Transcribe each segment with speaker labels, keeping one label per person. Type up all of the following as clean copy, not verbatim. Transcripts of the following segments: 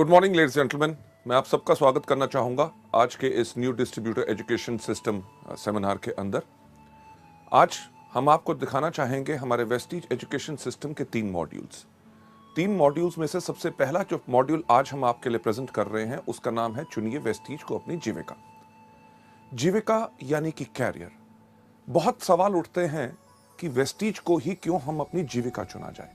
Speaker 1: Good morning ladies gentleman, मैं आप सबका स्वागत करना चाहूँगा आज के इस new distributor education system seminar के अंदर। आज हम आपको दिखाना चाहेंगे हमारे वेस्टीज एजुकेशन सिस्टम के तीन मॉड्यूल्स में से सबसे पहला जो मॉड्यूल आज हम आपके लिए प्रेजेंट कर रहे हैं उसका नाम है चुनिए वेस्टीज को अपनी जीविका। जीविका यानी कि कैरियर। बहुत सवाल उठते हैं कि वेस्टीज को ही क्यों हम अपनी जीविका चुना जाए।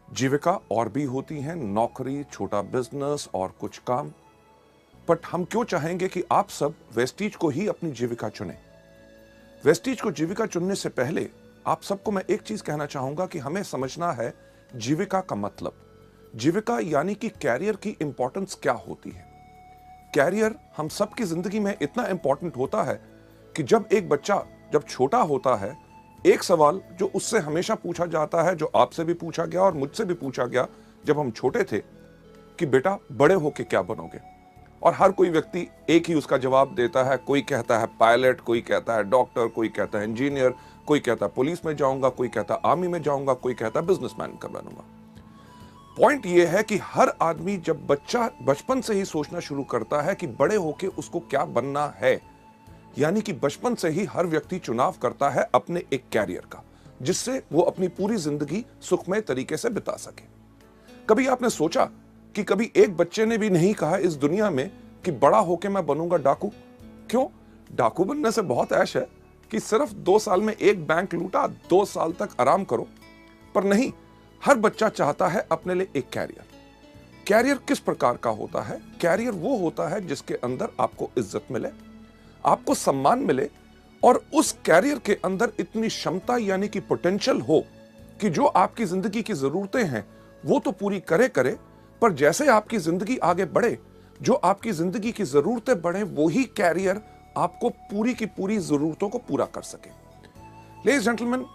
Speaker 1: जीविका और भी होती हैं, नौकरी, छोटा बिजनेस और कुछ काम, बट हम क्यों चाहेंगे कि आप सब वेस्टीज को ही अपनी जीविका चुनें। वेस्टीज को जीविका चुनने से पहले आप सबको मैं एक चीज कहना चाहूंगा कि हमें समझना है जीविका का मतलब। जीविका यानी कि कैरियर की इंपॉर्टेंस क्या होती है। कैरियर हम सब की जिंदगी में इतना इंपॉर्टेंट होता है कि जब एक बच्चा जब छोटा होता है, एक सवाल जो उससे हमेशा पूछा जाता है, जो आपसे भी पूछा गया और मुझसे भी पूछा गया जब हम छोटे थे, कि बेटा बड़े होके क्या बनोगे। और हर कोई व्यक्ति एक ही उसका जवाब देता है। कोई कहता है पायलट, कोई कहता है डॉक्टर, कोई कहता है इंजीनियर, कोई कहता है पुलिस में जाऊंगा, कोई कहता है आर्मी में जाऊंगा, कोई कहता है बिजनेसमैन का बनूंगा। पॉइंट यह है कि हर आदमी जब बच्चा बचपन से ही सोचना शुरू करता है कि बड़े होके उसको क्या बनना है, यानी कि बचपन से ही हर व्यक्ति चुनाव करता है अपने एक कैरियर का, जिससे वो अपनी पूरी जिंदगी सुखमय तरीके से बिता सके। कभी आपने सोचा कि कभी एक बच्चे ने भी नहीं कहा इस दुनिया में कि बड़ा होके मैं बनूंगा डाकू। क्यों? डाकू बनने से बहुत ऐश है कि सिर्फ 2 साल में एक बैंक लूटा, 2 साल तक आराम करो। पर नहीं, हर बच्चा चाहता है अपने लिए एक कैरियर। कैरियर किस प्रकार का होता है? कैरियर वो होता है जिसके अंदर आपको इज्जत मिले, आपको सम्मान मिले, और उस कैरियर के अंदर इतनी क्षमता यानी कि पोटेंशियल हो कि जो आपकी जिंदगी की जरूरतें हैं वो तो पूरी करे, पर जैसे आपकी जिंदगी आगे बढ़े, जो आपकी जिंदगी की जरूरतें बढ़े, वही कैरियर आपको पूरी की पूरी जरूरतों को पूरा कर सके। लेडीज जेंटलमैन,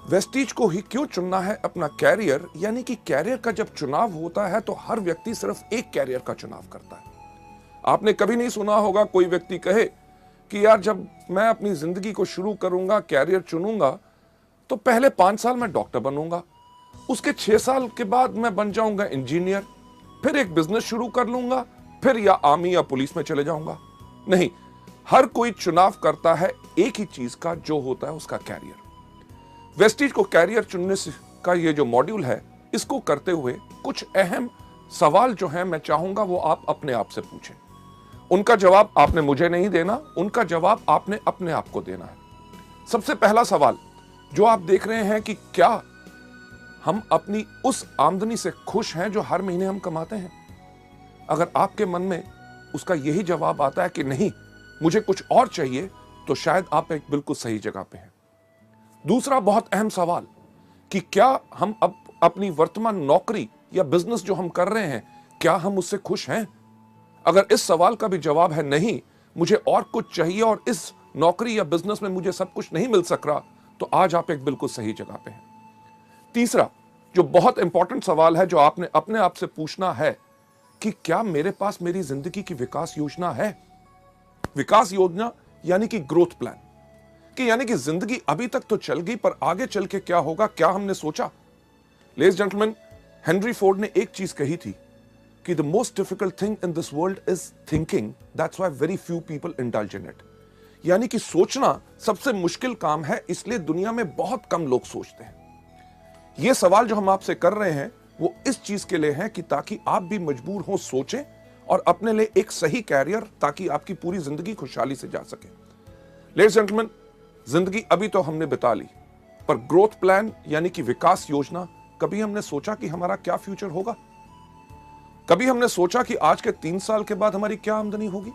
Speaker 1: वेस्टीज को ही क्यों चुनना है अपना कैरियर, यानी कि कैरियर का जब चुनाव होता है तो हर व्यक्ति सिर्फ एक कैरियर का चुनाव करता है। आपने कभी नहीं सुना होगा कोई व्यक्ति कहे कि यार जब मैं अपनी जिंदगी को शुरू करूंगा, कैरियर चुनूंगा, तो पहले 5 साल मैं डॉक्टर बनूंगा, उसके 6 साल के बाद मैं बन जाऊंगा इंजीनियर, फिर एक बिजनेस शुरू कर लूंगा, फिर या आर्मी या पुलिस में चले जाऊंगा। नहीं, हर कोई चुनाव करता है एक ही चीज का, जो होता है उसका कैरियर। वेस्टीज को कैरियर चुनने का ये जो मॉड्यूल है, इसको करते हुए कुछ अहम सवाल जो है मैं चाहूंगा वो आप अपने आप से पूछें। उनका जवाब आपने मुझे नहीं देना, उनका जवाब आपने अपने आप को देना है। सबसे पहला सवाल जो आप देख रहे हैं कि क्या हम अपनी उस आमदनी से खुश हैं जो हर महीने हम कमाते हैं? अगर आपके मन में उसका यही जवाब आता है कि नहीं, मुझे कुछ और चाहिए, तो शायद आप एक बिल्कुल सही जगह पे हैं। दूसरा बहुत अहम सवाल कि क्या हम अपनी वर्तमान नौकरी या बिजनेस जो हम कर रहे हैं, क्या हम उससे खुश हैं? अगर इस सवाल का भी जवाब है नहीं, मुझे और कुछ चाहिए और इस नौकरी या बिजनेस में मुझे सब कुछ नहीं मिल सक रहा, तो आज आप एक बिल्कुल सही जगह पे हैं। तीसरा जो बहुत इंपॉर्टेंट सवाल है जो आपने अपने आप से पूछना है कि क्या मेरे पास मेरी जिंदगी की विकास योजना है? विकास योजना यानी कि ग्रोथ प्लान, कि यानी कि जिंदगी अभी तक तो चल गई, पर आगे चल के क्या होगा, क्या हमने सोचा? लेडीज जेंटलमैन, हेनरी फोर्ड ने एक चीज कही थी कि the most difficult thing in this world is thinking, that's why very few people indulge in it। यानी कि सोचना सबसे मुश्किल काम है, इसलिए दुनिया में बहुत कम लोग सोचते हैं। यह सवाल जो हम आपसे कर रहे हैं वो इस चीज के लिए है कि ताकि आप भी मजबूर हो सोचें और अपने लिए एक सही कैरियर, ताकि आपकी पूरी जिंदगी खुशहाली से जा सके। लेडीज जेंटलमैन, जिंदगी अभी तो हमने बिता ली, पर ग्रोथ प्लान यानी कि विकास योजना, कभी हमने सोचा कि हमारा क्या फ्यूचर होगा? कभी हमने सोचा कि आज के 3 साल के बाद हमारी क्या आमदनी होगी?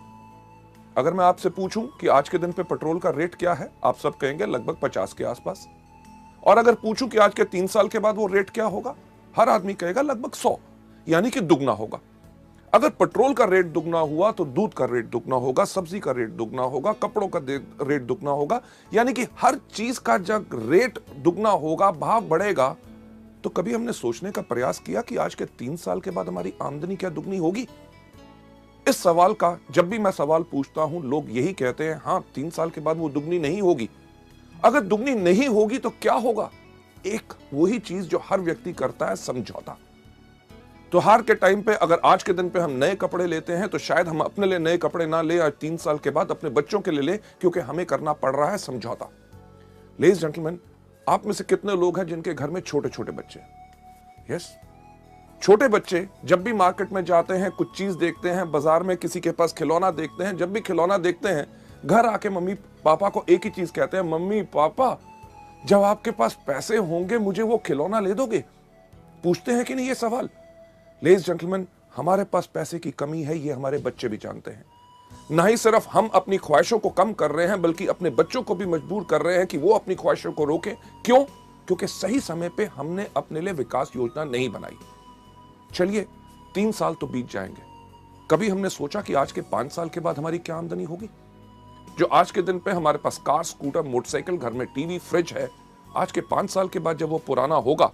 Speaker 1: अगर मैं आपसे पूछूं कि आज के दिन पे पेट्रोल का रेट क्या है, आप सब कहेंगे लगभग 50 के आसपास। और अगर पूछूं कि आज के 3 साल के बाद वो रेट क्या होगा, हर आदमी कहेगा लगभग 100, यानी कि दुगना होगा। अगर पेट्रोल का रेट दुगना हुआ तो दूध का रेट दुगना होगा, सब्जी का रेट दुगना होगा, कपड़ों का रेट दुगना होगा, यानी कि हर चीज का जब रेट दुगना होगा, भाव बढ़ेगा, तो कभी हमने सोचने का प्रयास किया कि आज के 3 साल के बाद हमारी आमदनी क्या दुगनी होगी? इस सवाल का जब भी मैं सवाल पूछता हूं, लोग यही कहते हैं, हां 3 साल के बाद वो दुगनी नहीं होगी। अगर दुगनी नहीं होगी तो क्या होगा? एक वही चीज जो हर व्यक्ति करता है, समझौता। त्योहार के टाइम पे अगर आज के दिन पे हम नए कपड़े लेते हैं तो शायद हम अपने लिए नए कपड़े ना ले, आज 3 साल के बाद अपने बच्चों के लिए ले, क्योंकि हमें करना पड़ रहा है समझौता। लेडीज जेंटलमैन, आप में से कितने लोग हैं जिनके घर में छोटे छोटे बच्चे? यस, छोटे बच्चे जब भी मार्केट में जाते हैं, कुछ चीज देखते हैं, बाजार में किसी के पास खिलौना देखते हैं, जब भी खिलौना देखते हैं घर आके मम्मी पापा को एक ही चीज कहते हैं, मम्मी पापा जब आपके पास पैसे होंगे मुझे वो खिलौना ले दोगे? पूछते हैं कि नहीं ये सवाल? लेडीज जेंटलमैन, हमारे पास पैसे की कमी है, ये हमारे बच्चे भी जानते हैं। ना ही सिर्फ हम अपनी ख्वाहिशों को कम कर रहे हैं, बल्कि अपने बच्चों को भी मजबूर कर रहे हैं कि वो अपनी ख्वाहिशों को रोकें। क्यों? क्योंकि सही समय पे हमने अपने लिए विकास योजना नहीं बनाई। चलिए 3 साल तो बीत जाएंगे, कभी हमने सोचा कि आज के 5 साल के बाद हमारी क्या आमदनी होगी? जो आज के दिन पे हमारे पास कार, स्कूटर, मोटरसाइकिल, घर में टीवी, फ्रिज है, आज के 5 साल के बाद जब वो पुराना होगा,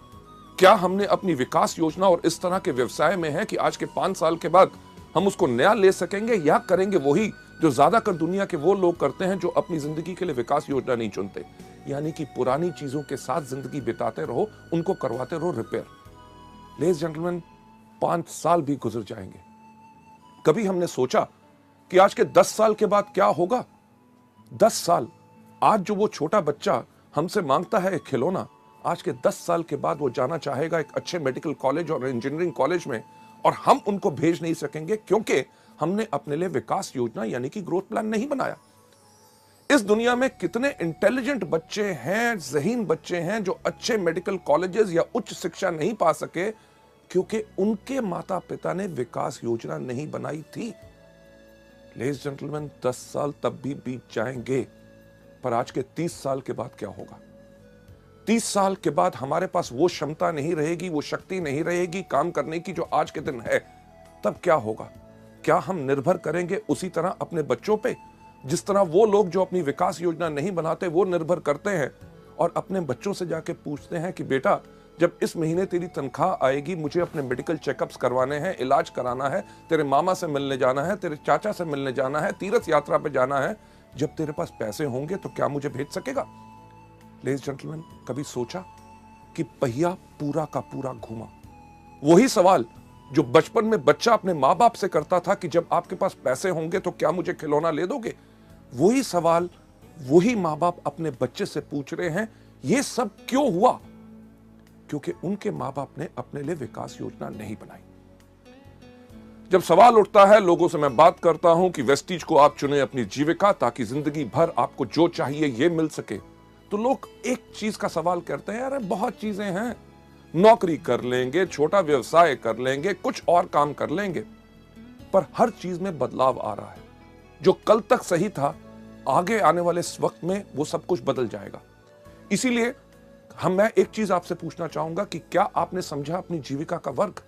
Speaker 1: क्या हमने अपनी विकास योजना और इस तरह के व्यवसाय में है कि आज के 5 साल के बाद हम उसको नया ले सकेंगे, या करेंगे वही जो ज्यादातर दुनिया के वो लोग करते हैं जो अपनी जिंदगी के लिए विकास योजना नहीं चुनते, यानी कि पुरानी चीजों के साथ जिंदगी बिताते रहो, उनको करवाते रहो रिपेयर। लेडीज जेंटलमैन, 5 साल भी गुजर जाएंगे, कभी हमने सोचा कि आज के 10 साल के बाद क्या होगा? 10 साल, आज जो वो छोटा बच्चा हमसे मांगता है खिलौना, आज के 10 साल के बाद वो जाना चाहेगा एक अच्छे मेडिकल कॉलेज और इंजीनियरिंग कॉलेज में, और हम उनको भेज नहीं सकेंगे क्योंकि हमने अपने लिए विकास योजना यानी कि ग्रोथ प्लान नहीं बनाया। इस दुनिया में कितने इंटेलिजेंट बच्चे हैं, ज़हीन बच्चे हैं जो अच्छे मेडिकल कॉलेजेस या उच्च शिक्षा नहीं पा सके क्योंकि उनके माता पिता ने विकास योजना नहीं बनाई थी। लेडीज जेंटलमैन, 10 साल तब भी बीत जाएंगे, पर आज के 30 साल के बाद क्या होगा? 30 साल के बाद हमारे पास वो क्षमता नहीं रहेगी, वो शक्ति नहीं रहेगी काम करने की जो आज के दिन है। तब क्या होगा? क्या हम निर्भर करेंगे उसी तरह अपने बच्चों पे, जिस तरह वो लोग जो अपनी विकास योजना नहीं बनाते वो निर्भर करते हैं और अपने बच्चों से जाके पूछते हैं कि बेटा जब इस महीने तेरी तनख्वाह आएगी, मुझे अपने मेडिकल चेकअप्स करवाने हैं, इलाज कराना है, तेरे मामा से मिलने जाना है, तेरे चाचा से मिलने जाना है, तीर्थ यात्रा पे जाना है, जब तेरे पास पैसे होंगे तो क्या मुझे भेज सकेगा? लेडीज जेंटलमैन, कभी सोचा कि पहिया पूरा का पूरा घूमा? वही सवाल जो बचपन में बच्चा अपने माँ बाप से करता था कि जब आपके पास पैसे होंगे तो क्या मुझे खिलौना ले दोगे, वही सवाल वही माँ बाप अपने बच्चे से पूछ रहे हैं। यह सब क्यों हुआ? क्योंकि उनके माँ बाप ने अपने लिए विकास योजना नहीं बनाई। जब सवाल उठता है, लोगों से मैं बात करता हूं कि वेस्टीज को आप चुने अपनी जीविका ताकि जिंदगी भर आपको जो चाहिए ये मिल सके, तो लोग एक चीज का सवाल करते हैं, अरे बहुत चीजें हैं, नौकरी कर लेंगे, छोटा व्यवसाय कर लेंगे, कुछ और काम कर लेंगे, पर हर चीज में बदलाव आ रहा है। जो कल तक सही था, आगे आने वाले इस वक्त में वो सब कुछ बदल जाएगा। इसीलिए मैं एक चीज आपसे पूछना चाहूंगा कि क्या आपने समझा अपनी जीविका का वर्ग?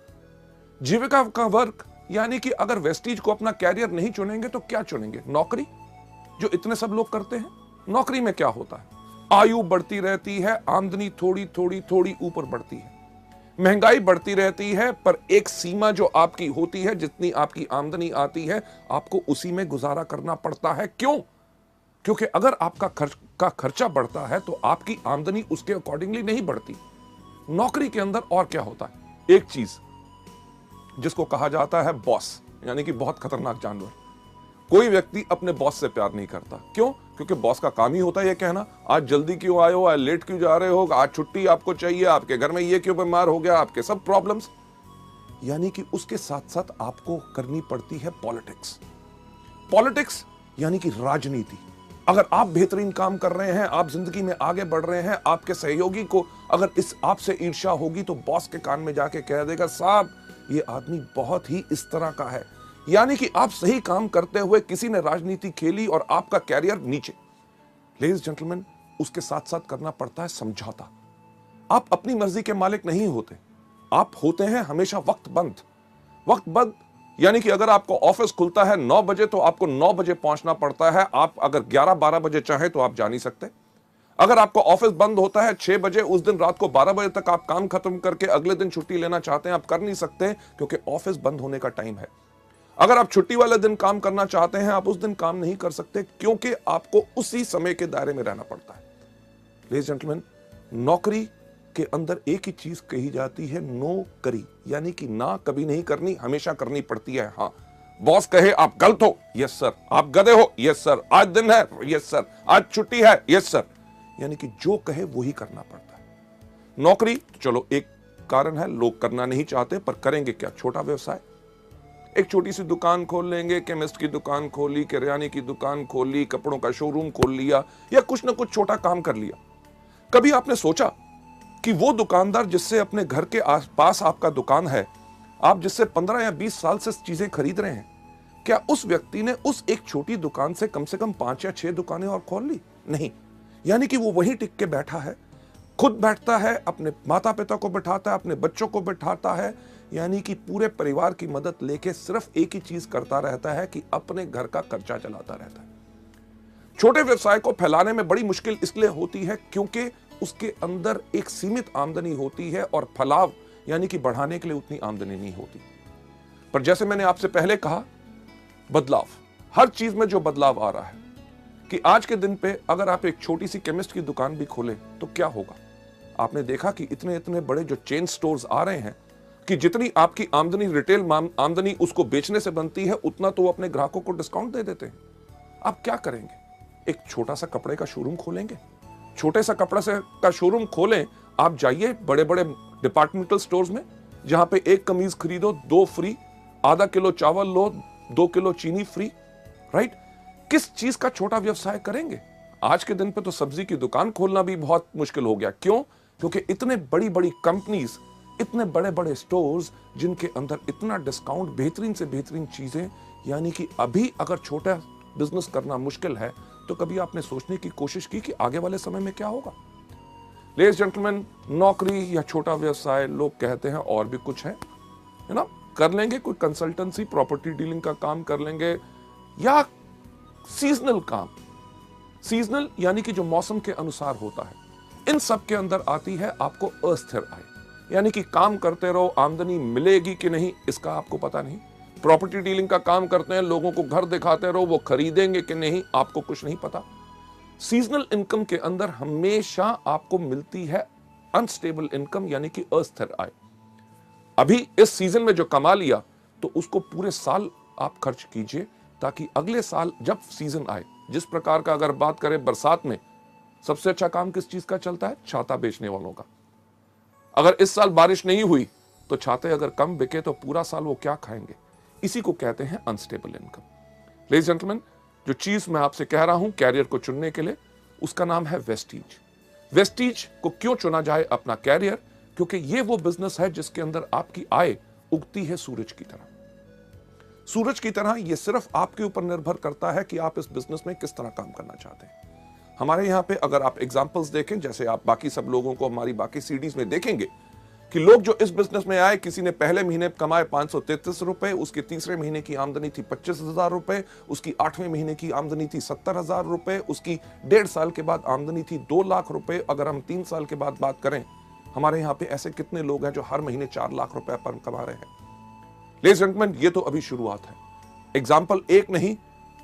Speaker 1: जीविका का वर्ग यानी कि अगर वेस्टीज को अपना कैरियर नहीं चुनेंगे तो क्या चुनेंगे? नौकरी, जो इतने सब लोग करते हैं। नौकरी में क्या होता है? आयु बढ़ती रहती है, आमदनी थोड़ी थोड़ी थोड़ी ऊपर बढ़ती है, महंगाई बढ़ती रहती है, पर एक सीमा जो आपकी होती है, जितनी आपकी आमदनी आती है आपको उसी में गुजारा करना पड़ता है। क्यों? क्योंकि अगर आपका खर्चा बढ़ता है तो आपकी आमदनी उसके अकॉर्डिंगली नहीं बढ़ती। नौकरी के अंदर और क्या होता है? एक चीज जिसको कहा जाता है बॉस, यानी कि बहुत खतरनाक जानवर। कोई व्यक्ति अपने बॉस से प्यार नहीं करता। क्यों? क्योंकि बॉस का काम ही होता है ये कहना, आज जल्दी क्यों आए हो, आज लेट क्यों जा रहे हो, आज छुट्टी आपको चाहिए, आपके घर में ये क्यों बीमार हो गया, आपके सब प्रॉब्लम्स। यानी कि उसके साथ साथ आपको करनी पड़ती है पॉलिटिक्स। पॉलिटिक्स यानी कि राजनीति। अगर आप बेहतरीन काम कर रहे हैं, आप जिंदगी में आगे बढ़ रहे हैं, आपके सहयोगी को अगर इस आपसे ईर्ष्या होगी तो बॉस के कान में जाके कह देगा, साहब ये आदमी बहुत ही इस तरह का है। यानी कि आप सही काम करते हुए किसी ने राजनीति खेली और आपका कैरियर नीचे। लेडीज जेंटलमैन, उसके साथ साथ करना पड़ता है समझौता। आप अपनी मर्जी के मालिक नहीं होते, आप होते हैं हमेशा वक्त बंद। यानी कि अगर आपको ऑफिस खुलता है 9 बजे तो आपको 9 बजे पहुंचना पड़ता है। आप अगर 11-12 बजे चाहें तो आप जा नहीं सकते। अगर आपको ऑफिस बंद होता है 6 बजे, उस दिन रात को 12 बजे तक आप काम खत्म करके अगले दिन छुट्टी लेना चाहते हैं, आप कर नहीं सकते क्योंकि ऑफिस बंद होने का टाइम है। अगर आप छुट्टी वाले दिन काम करना चाहते हैं, आप उस दिन काम नहीं कर सकते क्योंकि आपको उसी समय के दायरे में रहना पड़ता है। लेडीज जेंटलमैन, नौकरी के अंदर एक ही चीज कही जाती है, नो करी, यानी कि ना कभी नहीं करनी, हमेशा करनी पड़ती है। हाँ, बॉस कहे आप गलत हो, यस सर, आप गधे हो, यस सर, आज दिन है, यस सर, आज छुट्टी है, यस सर, यानी कि जो कहे वो ही करना पड़ता है। नौकरी तो चलो एक कारण है, लोग करना नहीं चाहते, पर करेंगे क्या? छोटा व्यवसाय, एक छोटी सी दुकान खोल लेंगे, केमिस्ट की दुकान खोली, किराने की दुकान खोली, कपड़ों का शोरूम खोल लिया, या कुछ ना कुछ छोटा काम कर लिया। कभी आपने सोचा कि वो दुकानदार जिससे अपने घर के आसपास आपका दुकान है, आप जिससे 15 या 20 साल से चीजें खरीद रहे हैं, क्या उस व्यक्ति ने उस एक छोटी दुकान से कम 5 या 6 दुकानें और खोल ली? नहीं, यानी कि वो वहीं टिक के बैठा है, खुद बैठता है, अपने माता पिता को बिठाता है, अपने बच्चों को बिठाता है, यानी कि पूरे परिवार की मदद लेके सिर्फ एक ही चीज करता रहता है कि अपने घर का खर्चा चलाता रहता है। छोटे व्यवसाय को फैलाने में बड़ी मुश्किल इसलिए होती है क्योंकि उसके अंदर एक सीमित आमदनी होती है और फलाव यानी कि बढ़ाने के लिए उतनी आमदनी नहीं होती। पर जैसे मैंने आपसे पहले कहा, बदलाव, हर चीज में जो बदलाव आ रहा है कि आज के दिन पे अगर आप एक छोटी सी केमिस्ट की दुकान भी खोले तो क्या होगा? आपने देखा कि इतने इतने बड़े जो चेन स्टोर्स आ रहे हैं कि जितनी आपकी आमदनी, रिटेल आमदनी उसको बेचने से बनती है, उतना तो वो अपने ग्राहकों को डिस्काउंट दे देते हैं। आप क्या करेंगे? एक छोटा सा कपड़े का शोरूम खोलेंगे। छोटे सा कपड़ा से का शोरूम खोलें, आप जाइए बड़े बड़े डिपार्टमेंटल स्टोर्स में, जहां पे एक कमीज खरीदो 2 फ्री, आधा किलो चावल लो 2 किलो चीनी फ्री, राइट? किस चीज का छोटा व्यवसाय करेंगे? आज के दिन पे तो सब्जी की दुकान खोलना भी बहुत मुश्किल हो गया। क्यों? क्योंकि इतने बड़ी बड़ी कंपनीज, इतने बड़े बड़े स्टोर्स जिनके अंदर इतना डिस्काउंट, बेहतरीन से बेहतरीन चीजें, यानी कि अभी अगर छोटा बिजनेस करना मुश्किल है तो कभी आपने सोचने की कोशिश की कि आगे वाले समय में क्या होगा? लेडीज जेंटलमैन, नौकरी या छोटा व्यवसाय, लोग कहते हैं और भी कुछ है ना, कर लेंगे, कोई कंसल्टेंसी, प्रॉपर्टी डीलिंग का काम कर लेंगे, या सीजनल काम, सीजनल यानी कि जो मौसम के अनुसार होता है। इन सब के अंदर आती है आपको अस्थिर आय, यानी कि काम करते रहो, आमदनी मिलेगी कि नहीं इसका आपको पता नहीं। प्रॉपर्टी डीलिंग का काम करते हैं, लोगों को घर दिखाते रहो, वो खरीदेंगे कि नहीं आपको कुछ नहीं पता। सीजनल इनकम के अंदर हमेशा आपको मिलती है अनस्टेबल इनकम, यानी कि अस्थिर आय। अभी इस सीजन में जो कमा लिया तो उसको पूरे साल आप खर्च कीजिए, ताकि अगले साल जब सीजन आए, जिस प्रकार का अगर बात करें बरसात में, सबसे अच्छा काम किस चीज का चलता है? छाता बेचने वालों का। अगर इस साल बारिश नहीं हुई तो छाते अगर कम बिके तो पूरा साल वो क्या खाएंगे? इसी को कहते हैं अनस्टेबल इनकम। लेडीज जेंटलमैन, जो चीज मैं आपसे कह रहा हूं कैरियर को चुनने के लिए, उसका नाम है वेस्टीज। वेस्टीज को क्यों चुना जाए अपना कैरियर? क्योंकि ये वो बिजनेस है जिसके अंदर आपकी आय उगती है सूरज की तरह। सूरज की तरह ये सिर्फ आपके ऊपर निर्भर करता है कि आप इस बिजनेस में किस तरह काम करना चाहते हैं। हमारे यहाँ पे अगर आप एग्जाम्पल्स देखें, जैसे आप बाकी सब लोगों को हमारी बाकी सीडीज में देखेंगे कि लोग जो इस बिजनेस में आए, किसी ने पहले महीने कमाए 533 रुपए, उसके तीसरे महीने की आमदनी थी 25,000 रुपए, उसकी 8वें महीने की आमदनी थी 70,000 रुपए, उसकी 1.5 साल के बाद आमदनी थी 2 लाख रुपए। अगर हम 3 साल के बाद बात करें, हमारे यहाँ पे ऐसे कितने लोग हैं जो हर महीने 4 लाख रुपए पर कमा रहे हैं? लेडीज एंड जेंटलमैन, ये तो अभी शुरुआत है। एग्जाम्पल एक नहीं,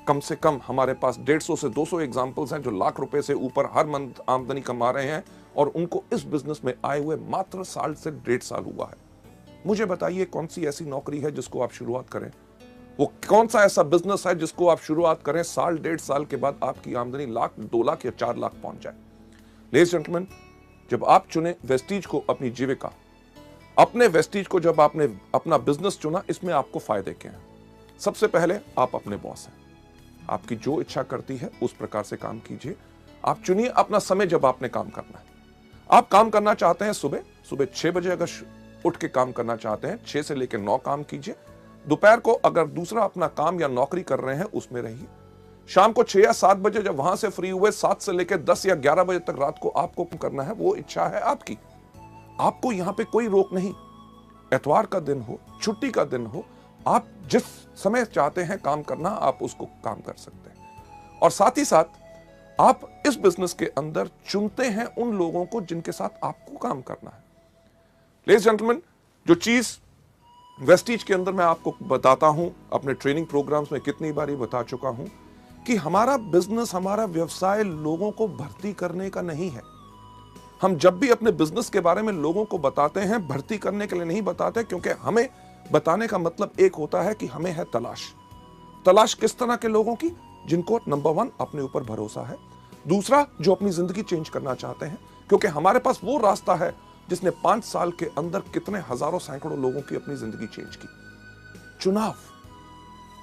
Speaker 1: कम से कम हमारे पास 150 से 200 एग्जाम्पल्स हैं जो लाख रुपए से ऊपर हर मंथ आमदनी कमा रहे हैं, और उनको इस बिजनेस में आए हुए मात्र साल से 1.5 साल हुआ है। मुझे बताइए कौन सी ऐसी नौकरी है जिसको आप शुरुआत करें, वो कौन सा ऐसा बिजनेस है जिसको आप शुरुआत करें, साल 1.5 साल के बाद आपकी आमदनी लाख, 2 लाख या 4 लाख पहुंच जाए? लेडीज जेंटलमैन, जब आप चुने वेस्टीज को अपनी जीविका, अपने वेस्टीज को जब आपने अपना बिजनेस चुना, इसमें आपको फायदे क्या हैं? सबसे पहले आप अपने बॉस हैं, आपकी जो इच्छा करती है उस प्रकार से काम कीजिए। आप चुनिए अपना समय जब आपने काम करना है। आप काम करना चाहते हैं सुबह 6 बजे, अगर उठ के काम करना चाहते हैं 6 से लेकर 9 काम कीजिए। दोपहर को अगर दूसरा अपना काम या नौकरी कर रहे हैं उसमें रहिए। शाम को 6 या 7 बजे जब वहां से फ्री हुए, 7 से लेकर 10 या 11 बजे तक रात को आपको करना है, वो इच्छा है आपकी। आपको यहां पे कोई रोक नहीं। एतवार का दिन हो, छुट्टी का दिन हो, आप जिस समय चाहते हैं काम करना, आप उसको काम कर सकते हैं। और साथ ही साथ आप इस बिजनेस के अंदर चुनते हैं उन लोगों को जिनके साथ आपको काम करना है। लेडीज जेंटलमैन, जो चीज वेस्टीज के अंदर मैं आपको बताता हूं, अपने ट्रेनिंग प्रोग्राम्स में कितनी बारी बता चुका हूं कि हमारा बिजनेस, हमारा व्यवसाय लोगों को भर्ती करने का नहीं है। हम जब भी अपने बिजनेस के बारे में लोगों को बताते हैं, भर्ती करने के लिए नहीं बताते, क्योंकि हमें बताने का मतलब एक होता है कि हमें है तलाश किस तरह के लोगों की, जिनको नंबर 1 अपने ऊपर भरोसा है, दूसरा जो अपनी जिंदगी चेंज करना चाहते हैं, क्योंकि हमारे पास वो रास्ता है जिसने 5 साल के अंदर कितने हजारों सैकड़ों लोगों की अपनी जिंदगी चेंज की। चुनाव,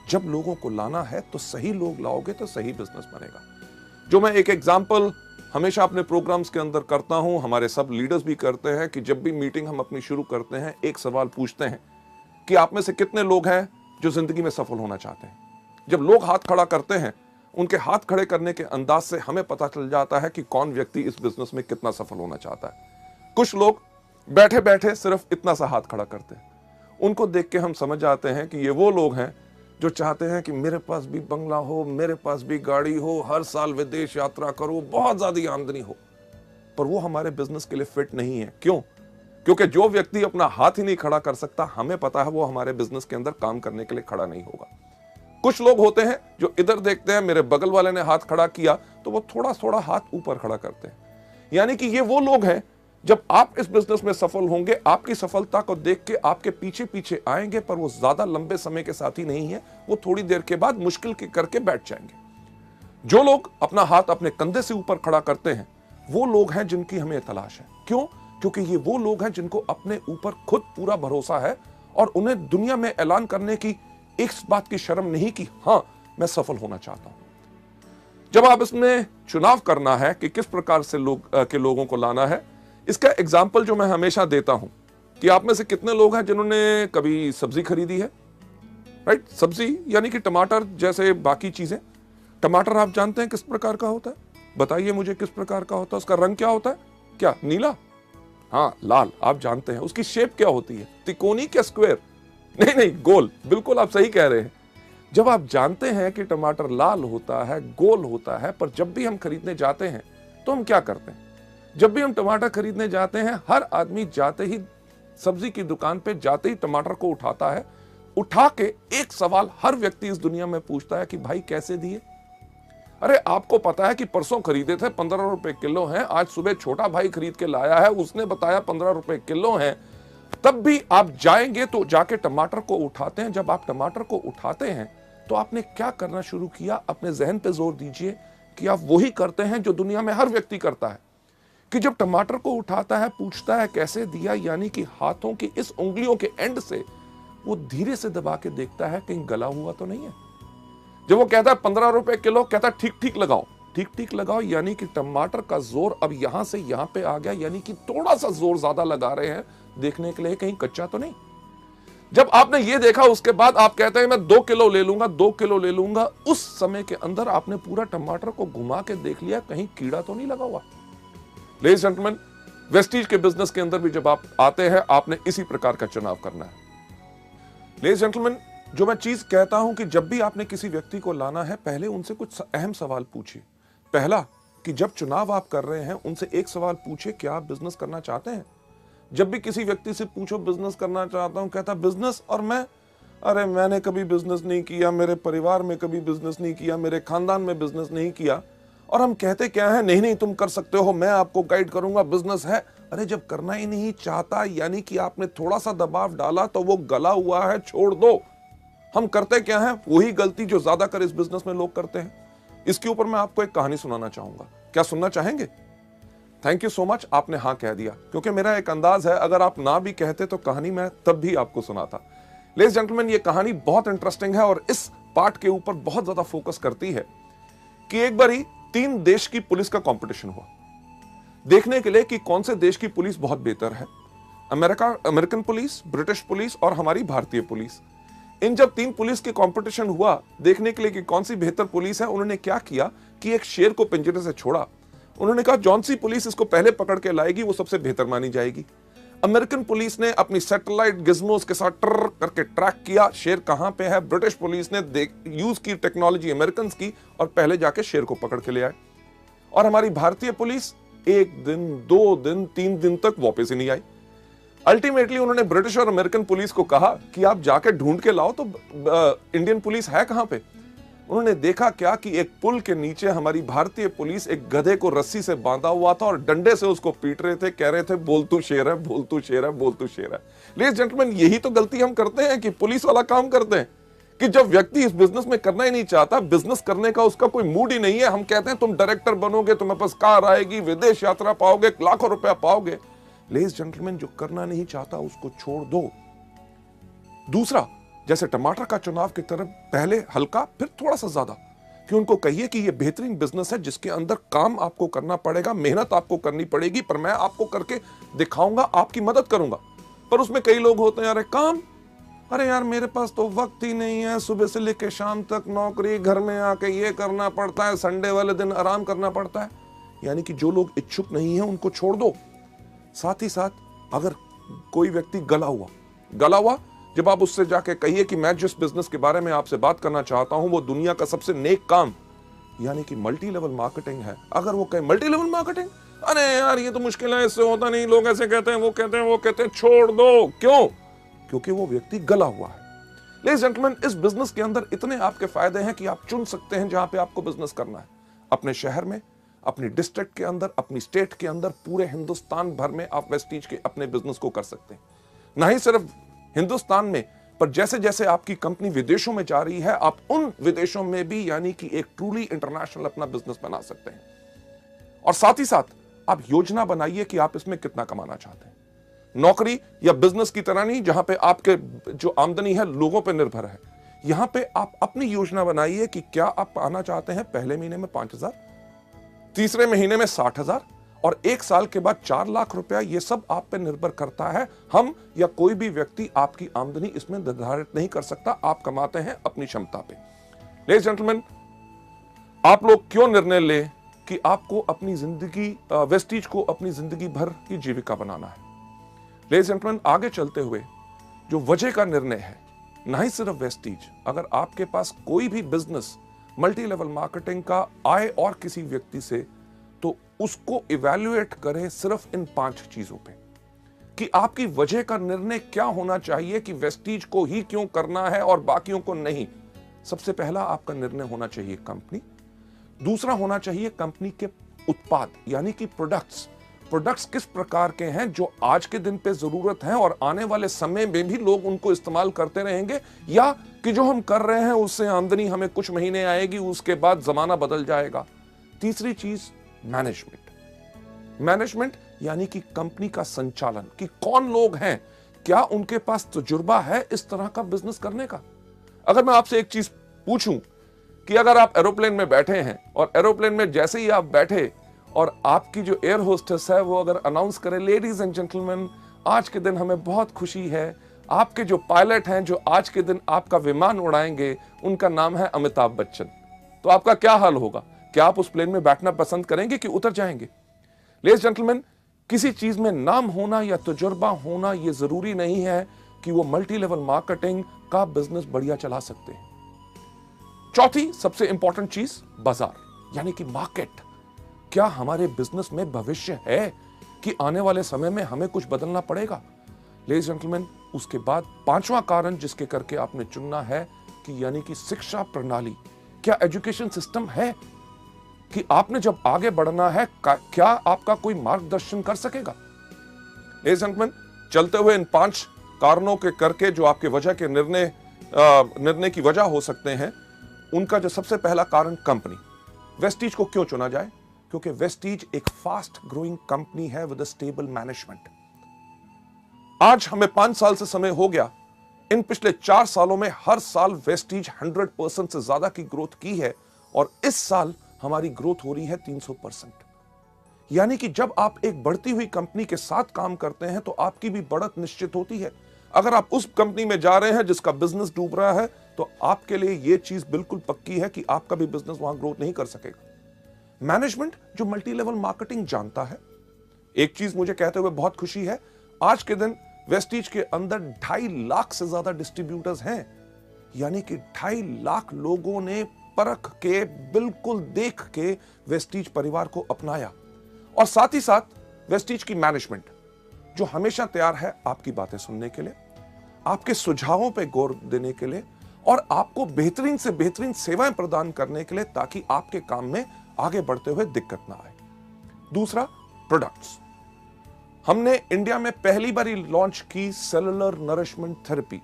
Speaker 1: जब लोगों को लाना है तो सही लोग लाओगे तो सही बिजनेस बनेगा। जो मैं एक एग्जांपल हमेशा अपने प्रोग्राम्स के अंदर करता हूं, हमारे सब लीडर्स भी करते हैं, कि जब भी मीटिंग हम अपनी शुरू करते हैं एक सवाल पूछते हैं कि आप में से कितने लोग हैं जो जिंदगी में सफल होना चाहते हैं। जब लोग हाथ खड़ा करते हैं, उनके हाथ खड़े करने के अंदाज से हमें पता चल जाता है कि कौन व्यक्ति इस बिजनेस में कितना सफल होना चाहता है। कुछ लोग बैठे बैठे सिर्फ इतना सा हाथ खड़ा करते हैं, उनको देख के हम समझ जाते हैं कि ये वो लोग हैं जो चाहते हैं कि मेरे पास भी बंगला हो, मेरे पास भी गाड़ी हो, हर साल विदेश यात्रा करो, बहुत ज्यादा आमदनी हो। पर वो हमारे बिजनेस के लिए फिट नहीं है। क्यों? क्योंकि जो व्यक्ति अपना हाथ ही नहीं खड़ा कर सकता, हमें पता है वो हमारे बिजनेस के अंदर काम करने के लिए खड़ा नहीं होगा। कुछ लोग होते हैं जो इधर देखते हैं, मेरे बगल वाले ने हाथ खड़ा किया तो वो थोड़ा थोड़ा हाथ ऊपर खड़ा करते हैं। यानी कि ये वो लोग हैं, जब आप इस बिजनेस में सफल होंगे, आपकी सफलता को देख के आपके पीछे पीछे आएंगे, पर वो ज्यादा लंबे समय के साथी नहीं है, वो थोड़ी देर के बाद मुश्किल के करके बैठ जाएंगे। जो लोग अपना हाथ अपने कंधे से ऊपर खड़ा करते हैं, वो लोग हैं जिनकी हमें तलाश है। क्यों? क्योंकि ये वो लोग हैं जिनको अपने ऊपर खुद पूरा भरोसा है और उन्हें दुनिया में ऐलान करने की एक बात की शर्म नहीं कि हां, मैं सफल होना चाहता हूं। जब आप इसमें चुनाव करना है कि किस प्रकार से लोगों को लाना है, इसका एग्जाम्पल जो मैं हमेशा देता हूं कि आप में से कितने लोग हैं जिन्होंने कभी सब्जी खरीदी है, राइट? सब्जी यानी कि टमाटर जैसे बाकी चीजें। टमाटर आप जानते हैं किस प्रकार का होता है? बताइए मुझे किस प्रकार का होता है? उसका रंग क्या होता है? क्या नीला? हाँ, लाल। आप जानते हैं। उसकी शेप क्या होती है? त्रिकोणी क्या स्क्वायर? नहीं, गोल। बिल्कुल आप सही कह रहे हैं। जब आप जानते हैं कि टमाटर लाल होता है, गोल होता है, पर जब भी हम खरीदने जाते हैं तो हम क्या करते हैं? जब भी हम टमाटर खरीदने जाते हैं, हर आदमी जाते ही सब्जी की दुकान पे जाते ही टमाटर को उठाता है। उठा के एक सवाल हर व्यक्ति इस दुनिया में पूछता है कि भाई कैसे दिए? अरे आपको पता है कि परसों खरीदे थे 15 रुपए किलो हैं, आज सुबह छोटा भाई खरीद के लाया है, उसने बताया 15 रुपए किलो हैं। तब भी आप जाएंगे तो जाके टमाटर को उठाते हैं। जब आप टमाटर को उठाते हैं तो आपने क्या करना शुरू किया? अपने जहन पे जोर दीजिए कि आप वही करते हैं जो दुनिया में हर व्यक्ति करता है, कि जब टमाटर को उठाता है पूछता है कैसे दिया, यानी कि हाथों की इस उंगलियों के एंड से वो धीरे से दबा के देखता है कहीं गला हुआ तो नहीं है। जब वो कहता है 15 रुपए किलो, कहता है ठीक ठीक लगाओ, ठीक ठीक लगाओ, यानी कि टमाटर का जोर अब यहां से यहां पे आ गया, यानी कि थोड़ा सा जोर ज्यादा लगा रहे हैं देखने के लिए कहीं कच्चा तो नहीं। जब आपने ये देखा उसके बाद आप कहते हैं मैं 2 किलो ले लूंगा, 2 किलो ले लूंगा। उस समय के अंदर आपने पूरा टमाटर को घुमा के देख लिया कहीं कीड़ा तो नहीं लगा हुआ। लेडीज एंड जेंटलमैन, वेस्टीज के बिजनेस के अंदर भी जब आप आते हैं, आपने इसी प्रकार का चुनाव करना है। लेडीज एंड जेंटलमैन, जो मैं चीज कहता हूं कि जब भी आपने किसी व्यक्ति को लाना है, पहले उनसे कुछ अहम सवाल पूछिए। पहला, कि जब चुनाव आप कर रहे हैं उनसे एक सवाल पूछिए, क्या आप बिजनेस करना चाहते हैं? जब भी किसी व्यक्ति से पूछो बिजनेस करना चाहता हूं, कहता बिजनेस और मैं, अरे मैंने कभी बिजनेस नहीं किया, मेरे परिवार में कभी बिजनेस नहीं किया, मेरे खानदान में बिजनेस नहीं किया। और हम कहते क्या है, नहीं नहीं तुम कर सकते हो, मैं आपको गाइड करूंगा, बिजनेस है। अरे जब करना ही नहीं चाहता, यानी कि आपने थोड़ा सा दबाव डाला तो वो गला हुआ है, छोड़ दो। हम करते क्या है, वही गलती जो ज्यादातर इस बिजनेस में लोग करते हैं। इसके ऊपर मैं आपको एक कहानी सुनाना चाहूंगा। क्या सुनना चाहेंगे? थैंक यू सो मच, आपने हाँ कह दिया, क्योंकि मेरा एक अंदाज है अगर आप ना भी कहते तो कहानी मैं तब भी आपको सुनाता। लेडीज जेंटलमैन, ये कहानी बहुत इंटरेस्टिंग है और इस पार्ट के ऊपर बहुत ज्यादा फोकस करती है कि एक बारी 3 देश की पुलिस का कंपटीशन हुआ, देखने के लिए कि कौन से देश की पुलिस बहुत बेहतर है। अमेरिकन पुलिस, ब्रिटिश पुलिस और हमारी भारतीय पुलिस। इन जब 3 पुलिस के कंपटीशन हुआ देखने के लिए कि कौन सी बेहतर पुलिस है, उन्होंने क्या किया कि एक शेर को पिंजरे से छोड़ा। उन्होंने कहा जौन सी पुलिस इसको पहले पकड़ के लाएगी वो सबसे बेहतर मानी जाएगी। अमेरिकन पुलिस ने अपनी सैटेलाइट गिज्मोस के साथ ट्र करके ट्रैक किया शेर कहां पे है। ब्रिटिश पुलिस ने यूज की टेक्नोलॉजी अमेरिकन की और पहले जाके शेर को पकड़ के ले आए। और हमारी भारतीय पुलिस 1 दिन, 2 दिन, 3 दिन तक वापस ही नहीं आई। अल्टीमेटली उन्होंने ब्रिटिश और अमेरिकन पुलिस को कहा कि आप जाके ढूंढ के लाओ तो इंडियन पुलिस है कहां पे। उन्होंने देखा क्या कि एक पुल के नीचे हमारी भारतीय पुलिस एक गधे को रस्सी से बांधा हुआ था और डंडे से उसको पीट रहे थे, कह रहे थे बोल तू शेर है, बोल तू शेर है, बोल तू शेर है। लेडीज जेंटलमैन, यही तो गलती हम करते हैं कि पुलिस वाला काम करते हैं कि जब व्यक्ति इस बिजनेस में करना ही नहीं चाहता, बिजनेस करने का उसका कोई मूड ही नहीं है, हम कहते हैं तुम डायरेक्टर बनोगे, तुम्हें पास कार आएगी, विदेश यात्रा पाओगे, लाखों रुपया पाओगे। लेडीज जेंटलमैन, जो करना नहीं चाहता उसको छोड़ दो। दूसरा, जैसे टमाटर का चुनाव की तरफ, पहले हल्का फिर थोड़ा सा ज्यादा, कि उनको कहिए कि यह बेहतरीन बिजनेस है जिसके अंदर काम आपको करना पड़ेगा, मेहनत आपको करनी पड़ेगी, पर मैं आपको करके दिखाऊंगा, आपकी मदद करूंगा। पर उसमें कई लोग होते हैं, अरे काम, अरे यार मेरे पास तो वक्त ही नहीं है, सुबह से लेकर शाम तक नौकरी, घर में आके ये करना पड़ता है, संडे वाले दिन आराम करना पड़ता है। यानी कि जो लोग इच्छुक नहीं है उनको छोड़ दो। साथ ही साथ अगर कोई व्यक्ति गला हुआ, जब आप उससे जाके कहिए कि मैं जिस बिजनेस के बारे में आपसे बात करना चाहता हूं वो दुनिया का सबसे नेक काम यानी कि मल्टी लेवल मार्केटिंग है, अगर वो कहे मल्टी लेवल मार्केटिंग, अरे यार ये तो मुश्किल है, इससे होता नहीं, लोग ऐसे कहते हैं, वो कहते हैं, छोड़ दो। क्यों? क्योंकि वो व्यक्ति गला हुआ है। लेडीज जेंटलमैन, इस बिजनेस के अंदर इतने आपके फायदे हैं कि आप चुन सकते हैं जहां पे आपको बिजनेस करना है। अपने शहर में, अपनी डिस्ट्रिक्ट के अंदर, अपनी स्टेट के अंदर, पूरे हिंदुस्तान भर में आप वेस्टीज के अपने बिजनेस को कर सकते हैं। ना ही सिर्फ हिंदुस्तान में, पर जैसे जैसे आपकी कंपनी विदेशों में जा रही है, आप उन विदेशों में भी यानी कि एक ट्रूली इंटरनेशनल अपना बिजनेस बना सकते हैं। और साथ ही साथ आप योजना बनाइए कि आप इसमें कितना कमाना चाहते हैं। नौकरी या बिजनेस की तरह नहीं जहां पे आपके जो आमदनी है लोगों पे निर्भर है। यहां पे आप अपनी योजना बनाइए कि क्या आप पाना चाहते हैं पहले महीने में 5,000, तीसरे महीने में 60,000 और 1 साल के बाद 4 लाख रुपया। ये सब आप पे निर्भर करता है। हम या कोई भी व्यक्ति आपकी आमदनी इसमें निर्धारित नहीं कर सकता। आप कमाते हैं अपनी क्षमता पे। लेडीज जेंटलमैन, आप लोग क्यों निर्णय ले कि आपको अपनी जिंदगी, वेस्टीज को अपनी जिंदगी भर की जीविका बनाना है। लेडीज जेंटलमैन, आगे चलते हुए जो वजह का निर्णय है, ना ही सिर्फ वेस्टीज, अगर आपके पास कोई भी बिजनेस मल्टी लेवल मार्केटिंग का आए और किसी व्यक्ति से, तो उसको इवैल्यूएट करें सिर्फ इन 5 चीजों पे कि आपकी वजह का निर्णय क्या होना चाहिए कि वेस्टीज को ही क्यों करना है और बाकियों को नहीं। सबसे पहला आपका निर्णय होना चाहिए कंपनी। दूसरा होना चाहिए कंपनी के उत्पाद यानी कि प्रोडक्ट्स किस प्रकार के हैं जो आज के दिन पे जरूरत है और आने वाले समय में भी लोग उनको इस्तेमाल करते रहेंगे, या कि जो हम कर रहे हैं उससे आमदनी हमें कुछ महीने आएगी, उसके बाद जमाना बदल जाएगा। तीसरी चीज मैनेजमेंट यानी कि कंपनी का संचालन, कि कौन लोग हैं, क्या उनके पास तजुर्बा है इस तरह का बिजनेस करने का। अगर मैं आपसे एक चीज पूछूं कि अगर आप एरोप्लेन में बैठे हैं और एरोप्लेन में जैसे ही आप बैठे और आपकी जो एयर होस्टेस है वो अगर अनाउंस करे, लेडीज एंड जेंटलमैन, आज के दिन हमें बहुत खुशी है, आपके जो पायलट हैं जो आज के दिन आपका विमान उड़ाएंगे उनका नाम है अमिताभ बच्चन, तो आपका क्या हाल होगा? क्या आप उस प्लेन में बैठना पसंद करेंगे कि उतर जाएंगे? लेडीज जेंटलमैन, किसी चीज में नाम होना या तजुर्बा होना यह जरूरी नहीं है कि वो मल्टी लेवल मार्केटिंग का बिजनेस बढ़िया चला सकते हैं। चौथी सबसे इंपॉर्टेंट चीज, बाजार यानी कि मार्केट। क्या हमारे बिजनेस में भविष्य है कि आने वाले समय में हमें कुछ बदलना पड़ेगा? लेडीज जेंटलमैन, उसके बाद 5वां कारण जिसके करके आपने चुनना है कि यानी कि शिक्षा प्रणाली। क्या एजुकेशन सिस्टम है कि आपने जब आगे बढ़ना है क्या आपका कोई मार्गदर्शन कर सकेगा? लेडीज जेंटलमैन, चलते हुए इन 5 कारणों के करके जो आपके वजह के निर्णय की वजह हो सकते हैं, उनका जो सबसे पहला कारण कंपनी। वेस्टीज को क्यों चुना जाए? क्योंकि वेस्टीज एक फास्ट ग्रोइंग कंपनी है विद अ स्टेबल मैनेजमेंट। आज हमें 5 साल से समय हो गया, इन पिछले 4 सालों में हर साल वेस्टीज 100% से ज्यादा की ग्रोथ की है और इस साल हमारी ग्रोथ हो रही है 300%। यानी कि जब आप एक बढ़ती हुई कंपनी के साथ काम करते हैं तो आपकी भी बढ़त निश्चित होती है। अगर आप उस कंपनी में जा रहे हैं जिसका बिजनेस डूब रहा है तो आपके लिए यह चीज बिल्कुल पक्की है कि आपका भी बिजनेस वहां ग्रोथ नहीं कर सकेगा। मैनेजमेंट जो मल्टी लेवल मार्केटिंग जानता है, एक चीज मुझे कहते हुए बहुत खुशी है, आज के दिन वेस्टीज के अंदर 2.5 लाख से ज्यादा डिस्ट्रीब्यूटर्स हैं। यानी कि 2.5 लाख लोगों ने परख के, बिल्कुल देख के वेस्टीज परिवार को अपनाया। और साथ ही साथ वेस्टीज की मैनेजमेंट जो हमेशा तैयार है आपकी बातें सुनने के लिए, आपके सुझावों पे गौर देने के लिए और आपको बेहतरीन से बेहतरीन सेवाएं प्रदान करने के लिए, ताकि आपके काम में आगे बढ़ते हुए दिक्कत ना आए। दूसरा, प्रोडक्ट्स। हमने इंडिया में पहली बार लॉन्च की सेलुलर नरिशमेंट थेरेपी,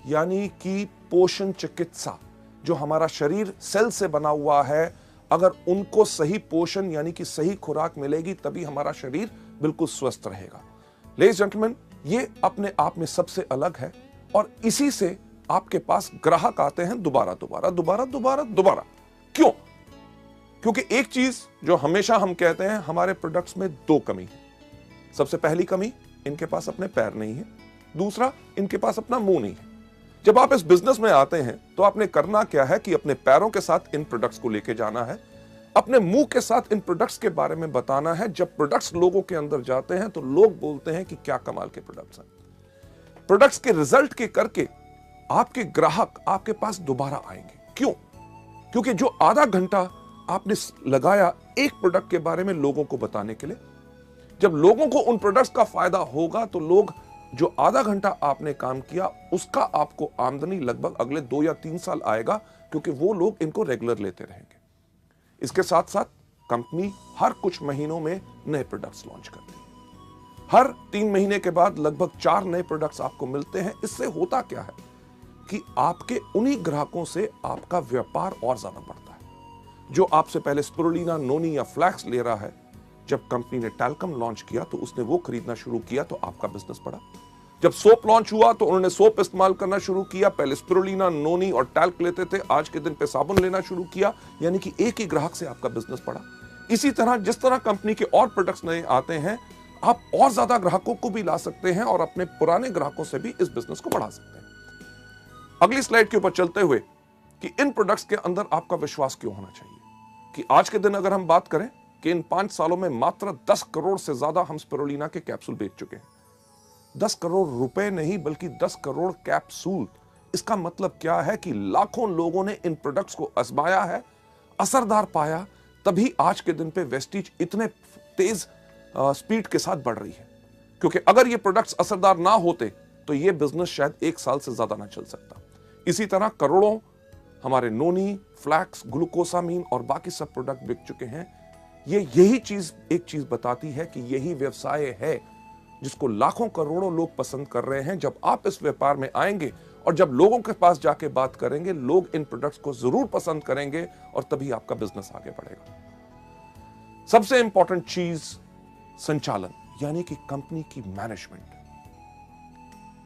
Speaker 1: यानी कि पोषण चिकित्सा। जो हमारा शरीर सेल से बना हुआ है, अगर उनको सही पोषण यानी कि सही खुराक मिलेगी, तभी हमारा शरीर बिल्कुल स्वस्थ रहेगा। लेडीज जेंटलमैन, ये अपने आप में सबसे अलग है, और इसी से आपके पास ग्राहक आते हैं दोबारा दोबारा दोबारा दोबारा दोबारा। क्यों? क्योंकि एक चीज जो हमेशा हम कहते हैं, हमारे प्रोडक्ट्स में दो कमी है। सबसे पहली कमी, इनके पास अपने पैर नहीं है। दूसरा, इनके पास अपना मुंह नहीं है। जब आप इस बिजनेस में आते हैं तो आपने करना क्या है कि अपने पैरों के साथ इन प्रोडक्ट्स को लेके जाना है, अपने मुंह के साथ इन प्रोडक्ट्स के बारे में बताना है। जब प्रोडक्ट्स लोगों के अंदर जाते हैं तो लोग बोलते हैं कि क्या कमाल के प्रोडक्ट्स हैं। प्रोडक्ट्स के रिजल्ट के करके आपके ग्राहक आपके पास दोबारा आएंगे। क्यों? क्योंकि जो आधा घंटा आपने लगाया एक प्रोडक्ट के बारे में लोगों को बताने के लिए, जब लोगों को उन प्रोडक्ट्स का फायदा होगा तो लोग जो आधा घंटा आपने काम किया उसका आपको आमदनी लगभग अगले 2 या 3 साल आएगा, क्योंकि वो लोग इनको रेगुलर लेते रहेंगे। इसके साथ साथ कंपनी हर कुछ महीनों में नए प्रोडक्ट्स लॉन्च करती है। हर 3 महीने के बाद लगभग 4 नए प्रोडक्ट्स आपको मिलते हैं। इससे होता क्या है कि आपके उन्हीं ग्राहकों से आपका व्यापार और ज्यादा बढ़ता है। जो आपसे पहले स्पिरुलिना, नोनी या फ्लैक्स ले रहा है, जब कंपनी ने टैल्कम लॉन्च किया तो उसने वो खरीदना शुरू किया तो आपका बिजनेस बढ़ा। जब सोप लॉन्च हुआ तो उन्होंने सोप इस्तेमाल करना शुरू किया। पहले स्पिरुलिना, नोनी और टैल्क लेते थे, आज के दिन पे साबुन लेना शुरू किया, यानी कि एक ही ग्राहक से आपका बिजनेस बढ़ा। इसी तरह जिस तरह कंपनी के और प्रोडक्ट्स नए आते हैं, आप और ज्यादा ग्राहकों को भी ला सकते हैं और अपने पुराने ग्राहकों से भी इस बिजनेस को बढ़ा सकते हैं। अगली स्लाइड के ऊपर चलते हुए कि इन प्रोडक्ट्स के अंदर आपका विश्वास क्यों होना चाहिए, कि आज के दिन अगर हम बात करें कि इन 5 सालों में मात्र 10 करोड़ से ज्यादा हम स्पिरुलिना के कैप्सूल बेच चुके हैं। 10 करोड़ रुपए नहीं, बल्कि 10 करोड़ कैप्सूल। इसका मतलब क्या है कि लाखों लोगों ने इन प्रोडक्ट्स को आजमाया है, असरदार पाया, तभी आज के दिन पे वेस्टीज इतने तेज स्पीड के साथ बढ़ रही है। क्योंकि अगर ये प्रोडक्ट्स असरदार ना होते तो ये बिजनेस शायद 1 साल से ज्यादा ना चल सकता। इसी तरह करोड़ों हमारे नोनी, फ्लैक्स, ग्लूकोसामीन और बाकी सब प्रोडक्ट बिक चुके हैं। यही चीज एक चीज बताती है कि यही व्यवसाय है जिसको लाखों करोड़ों लोग पसंद कर रहे हैं। जब आप इस व्यापार में आएंगे और जब लोगों के पास जाके बात करेंगे, लोग इन प्रोडक्ट्स को जरूर पसंद करेंगे और तभी आपका बिजनेस आगे बढ़ेगा। सबसे इंपॉर्टेंट चीज संचालन, यानी कि कंपनी की मैनेजमेंट।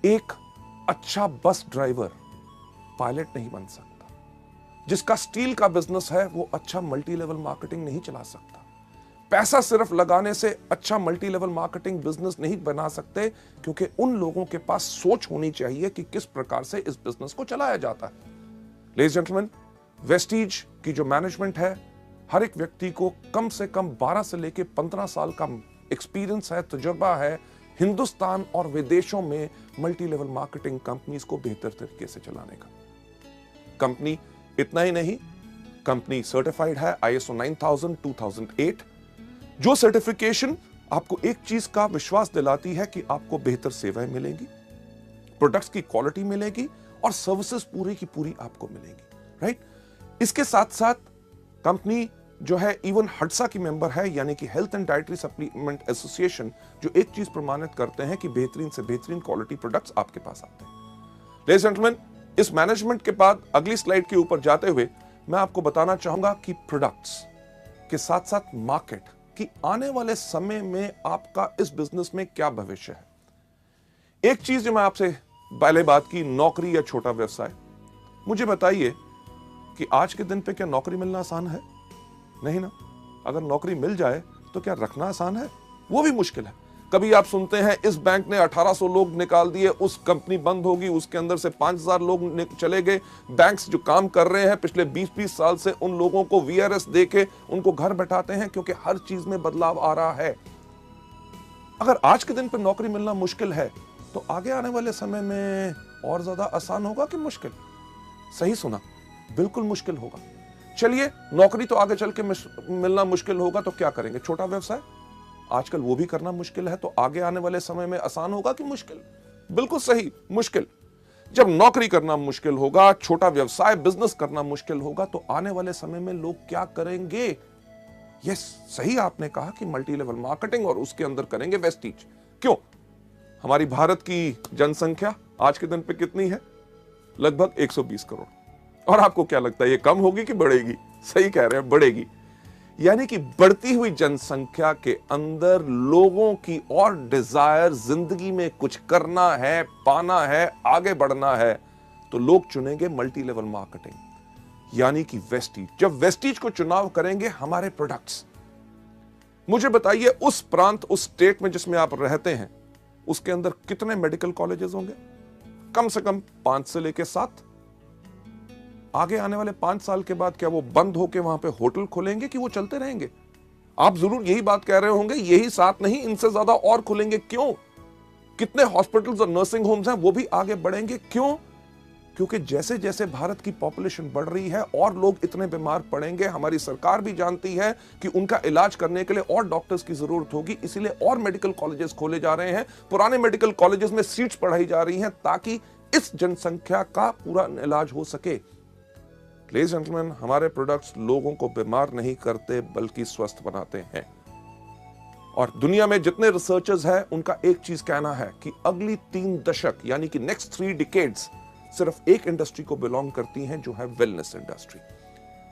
Speaker 1: एक अच्छा बस ड्राइवर पायलट नहीं बन सकता। जिसका स्टील का बिजनेस है वो अच्छा मल्टी लेवल मार्केटिंग नहीं चला सकता। पैसा सिर्फ लगाने से अच्छा मल्टी लेवल मार्केटिंग बिजनेस नहीं बना सकते, क्योंकि उन लोगों के पास सोच होनी चाहिए कि किस प्रकार से इस बिजनेस को चलाया जाता है। लेडीज जेंटलमैन, वेस्टीज की जो मैनेजमेंट है, हर एक व्यक्ति को कम से कम 12 से लेकर 15 साल का एक्सपीरियंस है, तजुर्बा है हिंदुस्तान और विदेशों में मल्टी लेवल मार्केटिंग कंपनीज को बेहतर तरीके से चलाने का। कंपनी इतना ही नहीं, कंपनी सर्टिफाइड है ISO 9000 2008, जो सर्टिफिकेशन आपको एक चीज का विश्वास दिलाती है कि आपको बेहतर सेवाएं मिलेंगी, प्रोडक्ट्स की क्वालिटी मिलेगी और सर्विसेज पूरी की पूरी आपको मिलेंगी, राइट। इसके साथ साथ कंपनी जो है इवन हडसा की मेंबर है, यानी कि health and dietary supplement association, जो एक चीज प्रमाणित करते हैं कि बेहतरीन से बेहतरीन क्वालिटी प्रोडक्ट्स आपके पास आते हैं। लेडीज एंड जेंटलमैन, इस मैनेजमेंट के बाद अगली स्लाइड के ऊपर जाते हुए मैं आपको बताना चाहूंगा कि प्रोडक्ट्स के साथ साथ मार्केट कि आने वाले समय में आपका इस बिजनेस में क्या भविष्य है। एक चीज जो मैं आपसे पहले बात की, नौकरी या छोटा व्यवसाय। मुझे बताइए कि आज के दिन पे क्या नौकरी मिलना आसान है? नहीं ना। अगर नौकरी मिल जाए तो क्या रखना आसान है? वो भी मुश्किल है। कभी आप सुनते हैं इस बैंक ने 1800 लोग निकाल दिए, उस कंपनी बंद होगी, उसके अंदर से 5000 लोग चले गए। बैंक्स जो काम कर रहे हैं पिछले 20-20 साल से, उन लोगों को VRS देके उनको घर बैठाते हैं, क्योंकि हर चीज में बदलाव आ रहा है। अगर आज के दिन पर नौकरी मिलना मुश्किल है तो आगे आने वाले समय में और ज्यादा आसान होगा कि मुश्किल? सही सुना, बिल्कुल मुश्किल होगा। चलिए, नौकरी तो आगे चल के मिलना मुश्किल होगा तो क्या करेंगे? छोटा व्यवसाय आजकल वो भी करना मुश्किल है, तो आगे आने वाले समय में आसान होगा कि मुश्किल? बिल्कुल सही, मुश्किल। जब नौकरी करना मुश्किल होगा, छोटा व्यवसाय बिजनेस करना मुश्किल होगा, तो आने वाले समय में लोग क्या करेंगे? यस, सही आपने कहा कि मल्टी लेवल मार्केटिंग, और उसके अंदर करेंगे वेस्टीज। क्यों? हमारी भारत की जनसंख्या आज के दिन पे कितनी है? लगभग 120 करोड़। और आपको क्या लगता है, ये कम होगी कि बढ़ेगी? सही कह रहे हैं, बढ़ेगी। यानी कि बढ़ती हुई जनसंख्या के अंदर लोगों की और डिजायर, जिंदगी में कुछ करना है, पाना है, आगे बढ़ना है, तो लोग चुनेंगे मल्टी लेवल मार्केटिंग, यानी कि वेस्टीज। जब वेस्टीज को चुनाव करेंगे हमारे प्रोडक्ट्स, मुझे बताइए उस प्रांत, उस स्टेट में जिसमें आप रहते हैं, उसके अंदर कितने मेडिकल कॉलेजेस होंगे? कम से कम 5 से लेकर 7। आगे आने वाले 5 साल के बाद क्या वो बंद होकर वहां पे होटल खोलेंगे कि वो चलते रहेंगे? आप जरूर यही बात कह रहे होंगे, यही 7 नहीं, इनसे ज्यादा और खुलेंगे। क्यों? कितने हॉस्पिटल्स और नर्सिंग होम्स हैं, वो भी आगे बढ़ेंगे। क्यों? क्योंकि जैसे जैसे भारत की पॉपुलेशन बढ़ रही है और लोग इतने बीमार पड़ेंगे, हमारी सरकार भी जानती है कि उनका इलाज करने के लिए और डॉक्टर्स की जरूरत होगी, इसीलिए और मेडिकल कॉलेजेस खोले जा रहे हैं। पुराने मेडिकल कॉलेजेस में सीट्स बढ़ाई जा रही हैं ताकि इस जनसंख्या का पूरा इलाज हो सके। लेडीज एंड जेंटलमैन, हमारे प्रोडक्ट्स लोगों को बीमार नहीं करते बल्कि स्वस्थ बनाते हैं। और दुनिया में जितने रिसर्चर्स हैं, उनका एक चीज कहना है कि अगली 3 दशक यानी कि नेक्स्ट 3 डिकेड्स सिर्फ एक इंडस्ट्री को बिलोंग करती हैं, जो है wellness industry.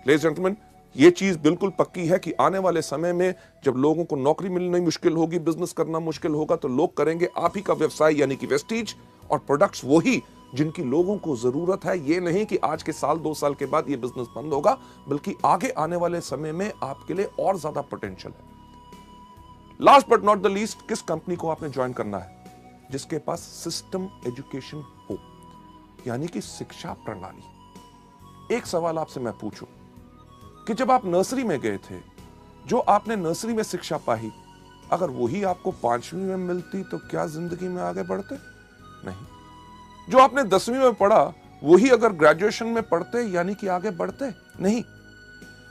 Speaker 1: Ladies and gentleman, ये चीज बिल्कुल पक्की है कि आने वाले समय में जब लोगों को नौकरी मिलनी मुश्किल होगी, बिजनेस करना मुश्किल होगा, तो लोग करेंगे आप ही का व्यवसाय यानी कि वेस्टीज, और प्रोडक्ट्स वही जिनकी लोगों को जरूरत है। ये नहीं कि आज के साल 2 साल के बाद ये बिजनेस बंद होगा, बल्कि आगे आने वाले समय में आपके लिए और ज्यादा पोटेंशियल है। Last but not the least, किस कंपनी को आपने ज्वाइन करना है? जिसके पास सिस्टम एजुकेशन हो, यानी कि शिक्षा प्रणाली। एक सवाल आपसे मैं पूछूं कि जब आप नर्सरी में गए थे, जो आपने नर्सरी में शिक्षा पाई, अगर वही आपको 5वीं में मिलती तो क्या जिंदगी में आगे बढ़ते? नहीं। जो आपने 10वीं में पढ़ा, वही अगर ग्रेजुएशन में पढ़ते यानी कि आगे बढ़ते? नहीं।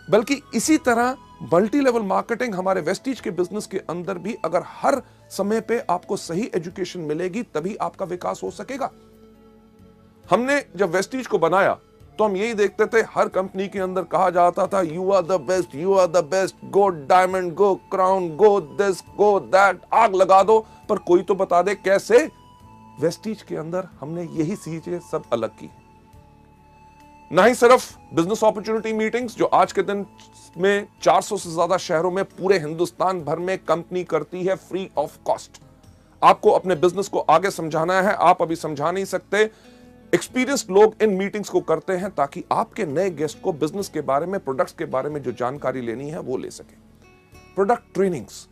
Speaker 1: बल्कि इसी तरह मल्टी लेवल मार्केटिंग हमारे वेस्टीज के बिजनेस के अंदर भी, अगर हर समय पे आपको सही एजुकेशन मिलेगी तभी आपका विकास हो सकेगा। हमने जब वेस्टीज को बनाया तो हम यही देखते थे, हर कंपनी के अंदर कहा जाता था you are the best, you are the best, go diamond, go crown, go this, go that, आग लगा दो, पर कोई तो बता दे कैसे। वेस्टीज के अंदर हमने यही चीजें सब अलग की। ना ही सिर्फ बिजनेस अपॉर्चुनिटी मीटिंग्स, जो आज के दिन में 400 से ज्यादा शहरों में पूरे हिंदुस्तान भर में कंपनी करती है फ्री ऑफ कॉस्ट। आपको अपने बिजनेस को आगे समझाना है, आप अभी समझा नहीं सकते, एक्सपीरियंस्ड लोग इन मीटिंग्स को करते हैं ताकि आपके नए गेस्ट को बिजनेस के बारे में, प्रोडक्ट्स के बारे में जो जानकारी लेनी है वो ले सके। प्रोडक्ट ट्रेनिंग्स,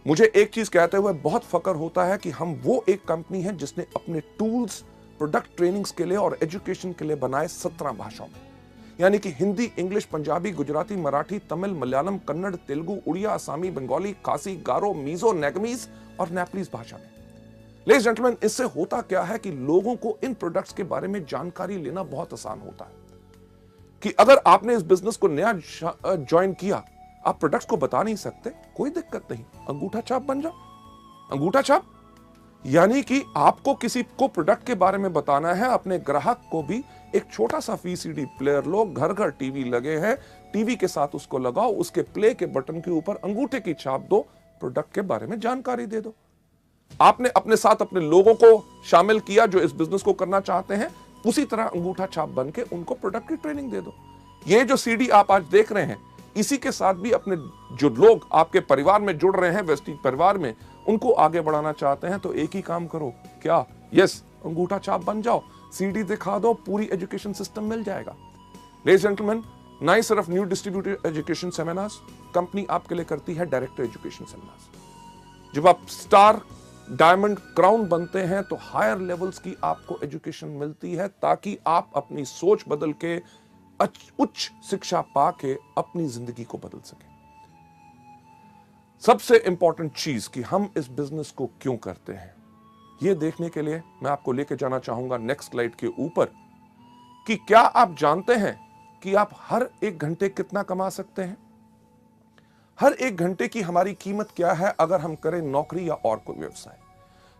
Speaker 1: मुझे एक चीज कहते हुए बहुत फक्र होता है कि हम वो एक कंपनी है जिसने अपने टूल्स प्रोडक्ट ट्रेनिंग्स के लिए और एजुकेशन के लिए बनाए 17 भाषाओं में, यानी कि हिंदी, इंग्लिश, पंजाबी, गुजराती, मराठी, तमिल, मलयालम, कन्नड़, तेलुगु, उड़िया, असमी, बंगाली, खासी, गारो, मीजो, नेगमीज और नेपलीज भाषा में। लेडीज जेंटलमैन, इससे होता क्या है कि लोगों को इन प्रोडक्ट्स के बारे में जानकारी लेना बहुत आसान होता है। कि अगर आपने इस बिजनेस को नया ज्वाइन किया, आप प्रोडक्ट्स को बता नहीं सकते, कोई दिक्कत नहीं, अंगूठा छाप बन जाओ। अंगूठा छाप यानी कि आपको किसी को प्रोडक्ट के बारे में बताना है, अपने ग्राहक को भी एक छोटा सा VCD प्लेयर लो, घर घर टीवी लगे हैं, टीवी के साथ उसको लगाओ, उसके प्ले के बटन के ऊपर अंगूठे की छाप दो, प्रोडक्ट के बारे में जानकारी दे दो। आपने अपने साथ अपने लोगों को शामिल किया जो इस बिजनेस को करना चाहते हैं, उसी तरह अंगूठा छाप बन के उनको प्रोडक्ट की ट्रेनिंग दे दो। ये जो CD आप आज देख रहे हैं, इसी के साथ भी अपने जो लोग आपके परिवार में जुड़ रहे हैं, वेस्टीज परिवार में, उनको आगे बढ़ाना चाहते हैं, तो एक ही काम करो, क्या? यस, अंगूठा छाप बन जाओ, CD दिखा दो, पूरी एजुकेशन सिस्टम मिल जाएगा। लेडीज एंड जेंटलमैन, ना ही सिर्फ new distributor education seminars, company आपके लिए करती है डायरेक्टर एजुकेशन सेमिनार्स। जब आप स्टार, डायमंड, क्राउन बनते हैं तो हायर लेवल्स की आपको एजुकेशन मिलती है ताकि आप अपनी सोच बदल के, उच्च शिक्षा पाके अपनी जिंदगी को बदल सके। सबसे इंपॉर्टेंट चीज कि हम इस बिजनेस को क्यों करते हैं, यह देखने के लिए मैं आपको लेके जाना चाहूंगा नेक्स्ट स्लाइड के ऊपर, कि क्या आप जानते हैं कि आप हर 1 घंटे कितना कमा सकते हैं? हर 1 घंटे की हमारी कीमत क्या है अगर हम करें नौकरी या और कोई व्यवसाय।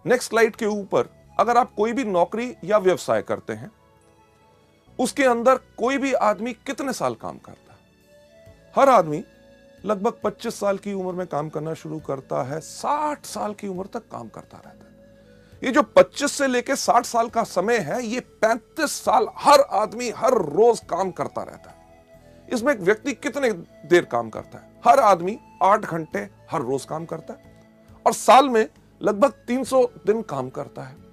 Speaker 1: नेक्स्ट स्लाइड के ऊपर अगर आप कोई भी नौकरी या व्यवसाय करते हैं, उसके अंदर कोई भी आदमी कितने साल काम करता है? हर आदमी लगभग 25 साल की उम्र में काम करना शुरू करता है, 60 साल की उम्र तक काम करता रहता है। ये जो 25 से लेकर 60 साल का समय है, ये 35 साल हर आदमी हर रोज काम करता रहता है। इसमें एक व्यक्ति कितने देर काम करता है? हर आदमी 8 घंटे हर रोज काम करता है और साल में लगभग 300 दिन काम करता है।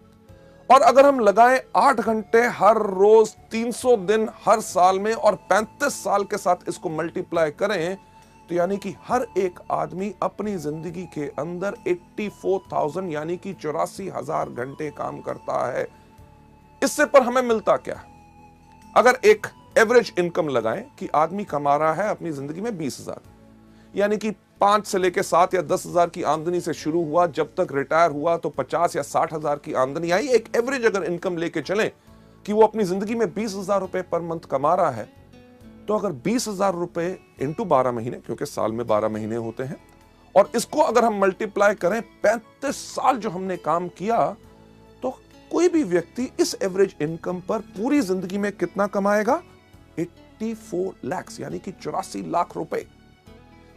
Speaker 1: और अगर हम लगाएं 8 घंटे हर रोज, 300 दिन हर साल में और 35 साल के साथ इसको मल्टीप्लाई करें, तो यानी कि हर एक आदमी अपनी जिंदगी के अंदर 84,000 यानी कि 84,000 घंटे काम करता है। इससे पर हमें मिलता क्या है? अगर एक एवरेज इनकम लगाएं कि आदमी कमा रहा है अपनी जिंदगी में 20,000, यानी कि 5 से लेकर 7 या 10,000 की आमदनी से शुरू हुआ, जब तक रिटायर हुआ तो 50 या 60,000 की आमदनी आई। एक एवरेज अगर इनकम लेके चलें कि वो अपनी जिंदगी में 20,000 रुपए पर मंथ कमा रहा है, तो अगर 20,000 रुपए इंटू 12 महीने, क्योंकि साल में 12 महीने होते हैं, और इसको अगर हम मल्टीप्लाई करें 35 साल जो हमने काम किया, तो कोई भी व्यक्ति इस एवरेज इनकम पर पूरी जिंदगी में कितना कमाएगा? 84 लाख यानी कि 84 लाख रुपए।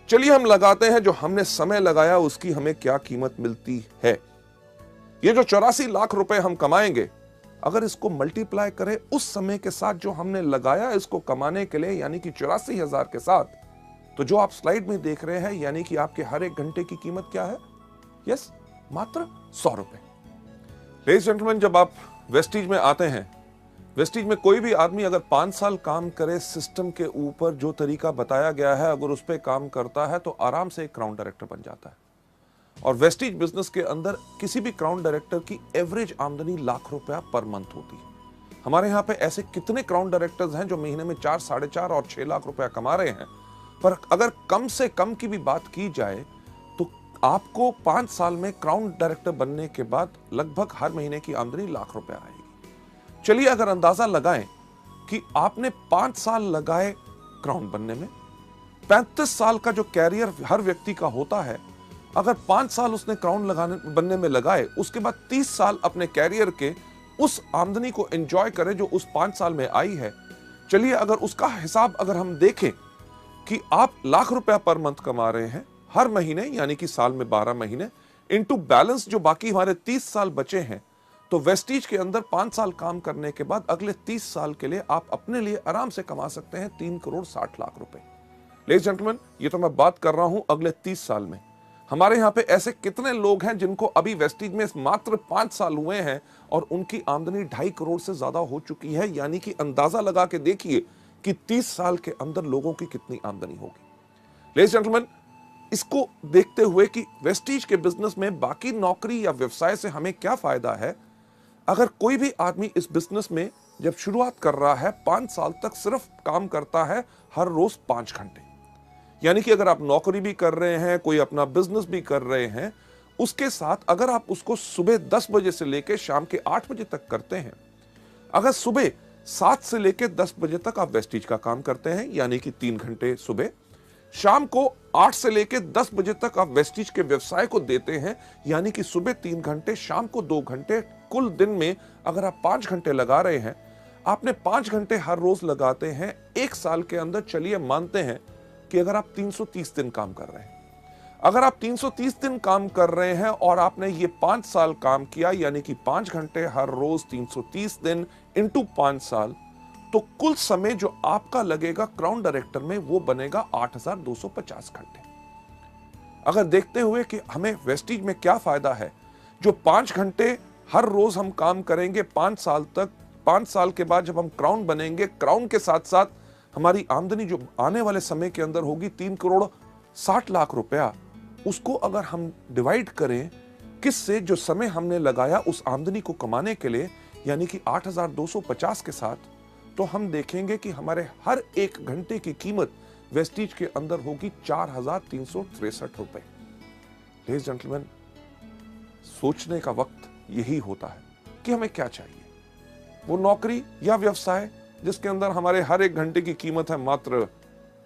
Speaker 1: चलिए हम लगाते हैं जो हमने समय लगाया उसकी हमें क्या कीमत मिलती है। ये जो 84 लाख रुपए हम कमाएंगे, अगर इसको मल्टीप्लाई करें उस समय के साथ जो हमने लगाया इसको कमाने के लिए, यानी कि 84,000 के साथ, तो जो आप स्लाइड में देख रहे हैं, यानी कि आपके हर एक घंटे की कीमत क्या है? यस, मात्र 100 रुपए। लेडीज जेंटलमैन, जब आप वेस्टीज में आते हैं, वेस्टीज में कोई भी आदमी अगर 5 साल काम करे सिस्टम के ऊपर जो तरीका बताया गया है, अगर उस पर काम करता है तो आराम से एक क्राउन डायरेक्टर बन जाता है। और वेस्टीज बिजनेस के अंदर किसी भी क्राउन डायरेक्टर की एवरेज आमदनी लाख रुपया पर मंथ होती है। हमारे यहाँ पे ऐसे कितने क्राउन डायरेक्टर्स हैं जो महीने में 4, 4.5 और 6 लाख रुपया कमा रहे हैं। पर अगर कम से कम की भी बात की जाए तो आपको 5 साल में क्राउन डायरेक्टर बनने के बाद लगभग हर महीने की आमदनी लाख रुपया आएगी। चलिए अगर अंदाजा लगाएं कि आपने 5 साल लगाए क्राउन बनने में, 35 साल का जो कैरियर हर व्यक्ति का होता है, अगर 5 साल उसने क्राउन बनने में लगाए, उसके बाद 30 साल अपने कैरियर के उस आमदनी को एंजॉय करे जो उस 5 साल में आई है। चलिए अगर उसका हिसाब अगर हम देखें कि आप लाख रुपया पर मंथ कमा रहे हैं हर महीने, यानी कि साल में 12 महीने, इनटू बैलेंस जो बाकी हमारे 30 साल बचे हैं, तो वेस्टीज के अंदर 5 साल काम करने के बाद अगले 30 साल के लिए आप अपने लिए आराम से कमा सकते हैं 3 करोड़ 60 लाख रुपए। लेडीज जेंटलमैन, ये तो मैं बात कर रहा हूं अगले 30 साल में। हमारे यहाँ पे ऐसे कितने लोग हैं जिनको अभी वेस्टीज में मात्र 5 साल हुए हैं और उनकी आमदनी 2.5 करोड़ से ज्यादा हो चुकी है, यानी कि अंदाजा लगा के देखिए कि 30 साल के अंदर लोगों की कितनी आमदनी होगी। लेडीज जेंटलमैन, इसको देखते हुए कि वेस्टीज के बिजनेस में बाकी नौकरी या व्यवसाय से हमें क्या फायदा है, अगर कोई भी आदमी इस बिजनेस में जब शुरुआत कर रहा है 5 साल तक सिर्फ काम करता है हर रोज 5 घंटे, यानी कि अगर आप नौकरी भी कर रहे हैं, कोई अपना बिजनेस भी कर रहे हैं, उसके साथ अगर आप उसको सुबह 10 बजे से लेकर शाम के 8 बजे तक करते हैं, अगर सुबह 7 से लेकर 10 बजे तक आप वेस्टीज का काम करते हैं, यानी कि 3 घंटे सुबह, शाम को 8 से लेकर 10 बजे तक आप वेस्टीज के व्यवसाय को देते हैं, यानी कि सुबह 3 घंटे, शाम को 2 घंटे, कुल दिन में अगर आप 5 घंटे लगा रहे हैं, आपने 5 घंटे हर रोज लगाते हैं, 1 साल के अंदर चलिए मानते हैं कि अगर आप 330 दिन काम कर रहे हैं, अगर आप 330 दिन काम कर रहे हैं और आपने ये 5 साल काम किया, यानी कि 5 घंटे हर रोज 330 दिन इंटू 5 साल, तो कुल समय जो आपका लगेगा क्राउन डायरेक्टर में वो बनेगा 8,250 घंटे। अगर देखते हुए कि हमें वेस्टीज में क्या फायदा है, जो 5 घंटे हर रोज हम काम करेंगे 5 साल तक, 5 साल के बाद जब हम क्राउन बनेंगे, क्राउन के साथ साथ हमारी आमदनी जो आने वाले समय के अंदर होगी 3 करोड़ 60 लाख रुपया, उसको अगर हम डिवाइड करें किससे, जो समय हमने लगाया उस आमदनी को कमाने के लिए, यानी कि 8,250 के साथ, तो हम देखेंगे कि हमारे हर 1 घंटे की कीमत वेस्टीज के अंदर होगी 4,363 रुपए। लेडीज जेंटलमैन, सोचने का वक्त यही होता है कि हमें क्या चाहिए। वो नौकरी या व्यवसाय जिसके अंदर हमारे हर 1 घंटे की कीमत है मात्र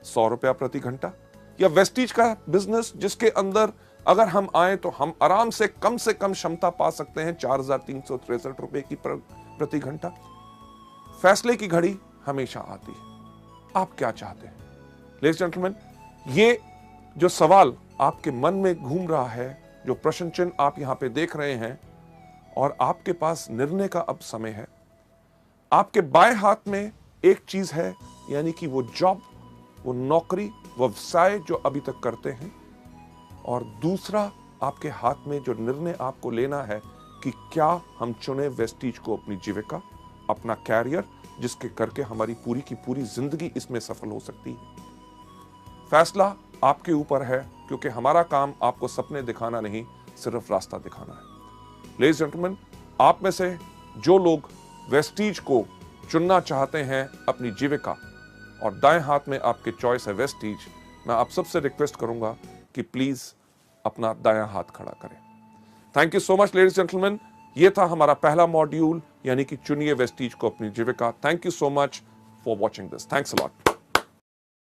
Speaker 1: 100 रुपया प्रति घंटा, या वेस्टीज का बिजनेस जिसके अंदर अगर हम आए तो हम आराम से कम क्षमता पा सकते हैं 4,363 रुपए की प्रति घंटा। फैसले की घड़ी हमेशा आती है। आप क्या चाहते हैं? लेडीज एंड जेंटलमैन, ये जो सवाल आपके मन में घूम रहा है, जो प्रश्न चिन्ह आप यहां पे देख रहे हैं, और आपके पास निर्णय का अब समय है। आपके बाएं हाथ में एक चीज है, यानी कि वो जॉब, वो नौकरी, वो व्यवसाय जो अभी तक करते हैं, और दूसरा आपके हाथ में जो निर्णय आपको लेना है कि क्या हम चुने वेस्टीज को अपनी जीविका, अपना कैरियर, जिसके करके हमारी पूरी की पूरी जिंदगी इसमें सफल हो सकती है। फैसला आपके ऊपर है, क्योंकि हमारा काम आपको सपने दिखाना नहीं, सिर्फ रास्ता दिखाना है। लेडीज एंड जेंटलमैन, आप में से जो लोग वेस्टीज को चुनना चाहते हैं अपनी जीविका, और दाएं हाथ में आपके चॉइस है वेस्टीज, मैं आप सबसे रिक्वेस्ट करूंगा कि प्लीज अपना दायां हाथ खड़ा करें। Thank you so much ladies gentleman. ये था हमारा पहला मॉड्यूल, यानी कि चुनिए वेस्टीज को अपनी जीविका। Thank you so much for watching this. Thanks a lot.